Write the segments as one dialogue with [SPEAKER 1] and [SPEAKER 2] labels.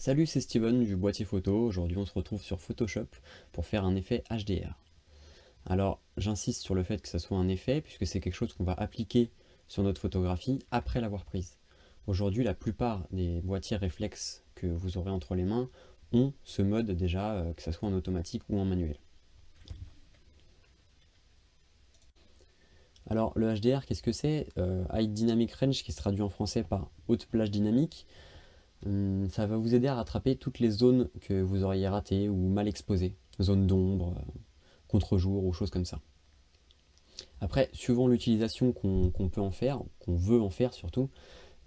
[SPEAKER 1] Salut, c'est Steven du boîtier photo. Aujourd'hui, on se retrouve sur Photoshop pour faire un effet HDR. Alors, j'insiste sur le fait que ça soit un effet puisque c'est quelque chose qu'on va appliquer sur notre photographie après l'avoir prise. Aujourd'hui, la plupart des boîtiers réflexes que vous aurez entre les mains ont ce mode déjà, que ce soit en automatique ou en manuel. Alors, le HDR, qu'est-ce que c'est? High Dynamic Range, qui se traduit en français par haute plage dynamique. Ça va vous aider à rattraper toutes les zones que vous auriez ratées ou mal exposées. Zones d'ombre, contre-jour ou choses comme ça. Après, suivant l'utilisation qu'on peut en faire, qu'on veut en faire surtout,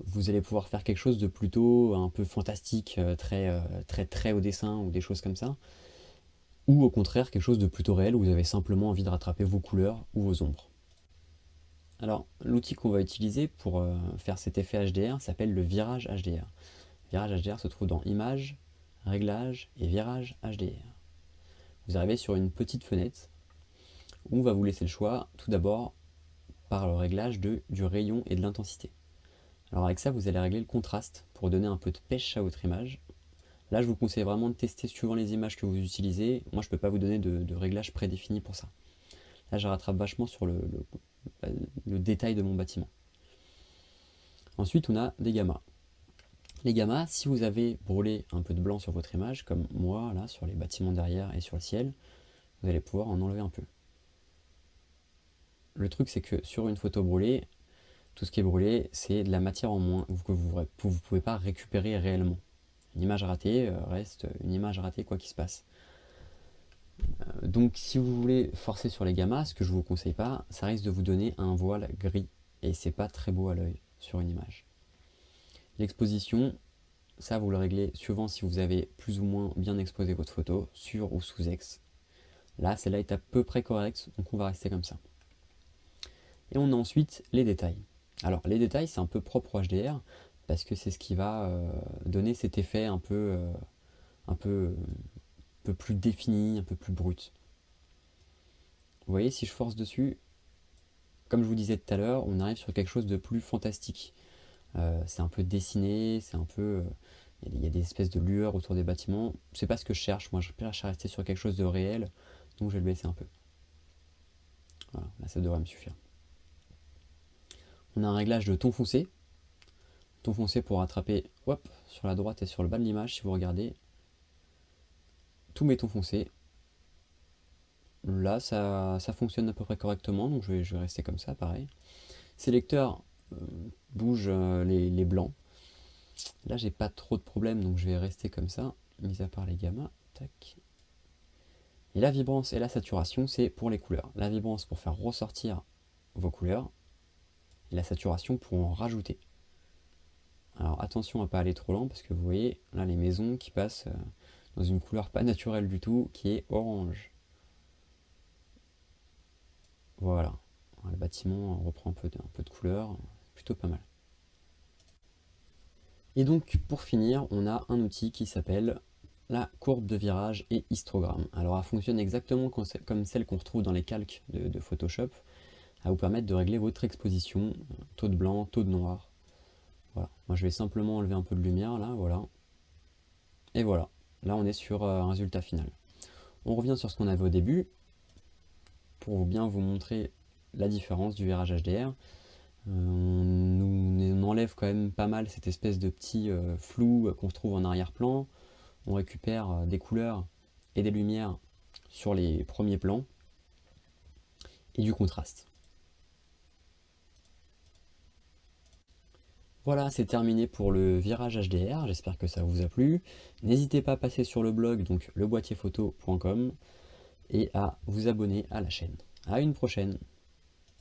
[SPEAKER 1] vous allez pouvoir faire quelque chose de plutôt un peu fantastique, très au dessin ou des choses comme ça. Ou au contraire, quelque chose de plutôt réel où vous avez simplement envie de rattraper vos couleurs ou vos ombres. Alors, l'outil qu'on va utiliser pour faire cet effet HDR s'appelle le virage HDR. Virage HDR se trouve dans Images, Réglages et Virage HDR. Vous arrivez sur une petite fenêtre où on va vous laisser le choix, tout d'abord, par le réglage du rayon et de l'intensité. Alors avec ça, vous allez régler le contraste pour donner un peu de pêche à votre image. Là, je vous conseille vraiment de tester suivant les images que vous utilisez. Moi, je ne peux pas vous donner de réglage prédéfini pour ça. Là, je rattrape vachement sur le détail de mon bâtiment. Ensuite, on a des gammas. Les gammas, si vous avez brûlé un peu de blanc sur votre image, comme moi, là, sur les bâtiments derrière et sur le ciel, vous allez pouvoir en enlever un peu. Le truc, c'est que sur une photo brûlée, tout ce qui est brûlé, c'est de la matière en moins que vous ne pouvez pas récupérer réellement. Une image ratée reste une image ratée quoi qu'il se passe. Donc si vous voulez forcer sur les gammas, ce que je ne vous conseille pas, ça risque de vous donner un voile gris et c'est pas très beau à l'œil sur une image. L'exposition, ça vous le réglez suivant si vous avez plus ou moins bien exposé votre photo, sur ou sous ex. Là, celle-là est à peu près correcte, donc on va rester comme ça. Et on a ensuite les détails. Alors les détails, c'est un peu propre au HDR, parce que c'est ce qui va donner cet effet un peu, un peu plus défini, un peu plus brut. Vous voyez, si je force dessus, comme je vous disais tout à l'heure, on arrive sur quelque chose de plus fantastique. C'est un peu dessiné, c'est un peu... il y a des espèces de lueurs autour des bâtiments. C'est pas ce que je cherche, moi je cherche à rester sur quelque chose de réel, donc je vais le baisser un peu. Voilà, là ça devrait me suffire. On a un réglage de ton foncé. Ton foncé pour rattraper, hop, sur la droite et sur le bas de l'image, si vous regardez, tous mes tons foncés. Là, ça fonctionne à peu près correctement, donc je vais rester comme ça, pareil. Sélecteur bouge les blancs. Là, j'ai pas trop de problème, donc je vais rester comme ça, mis à part les gammas. Tac. Et la vibrance et la saturation, c'est pour les couleurs. La vibrance pour faire ressortir vos couleurs, et la saturation pour en rajouter. Alors attention à ne pas aller trop lent, parce que vous voyez, là, les maisons qui passent dans une couleur pas naturelle du tout, qui est orange. Voilà, le bâtiment reprend un peu de couleur, plutôt pas mal. Et donc pour finir, on a un outil qui s'appelle la courbe de virage et histogramme. Alors elle fonctionne exactement comme celle qu'on retrouve dans les calques de Photoshop. Elle va vous permettre de régler votre exposition, taux de blanc, taux de noir. Voilà, moi je vais simplement enlever un peu de lumière là, voilà. Et voilà, là on est sur un résultat final. On revient sur ce qu'on avait au début, pour bien vous montrer la différence du virage HDR. On enlève quand même pas mal cette espèce de petit flou qu'on se trouve en arrière-plan. On récupère des couleurs et des lumières sur les premiers plans et du contraste. Voilà, c'est terminé pour le virage HDR, j'espère que ça vous a plu. N'hésitez pas à passer sur le blog, donc leboitierphoto.com, et à vous abonner à la chaîne. À une prochaine.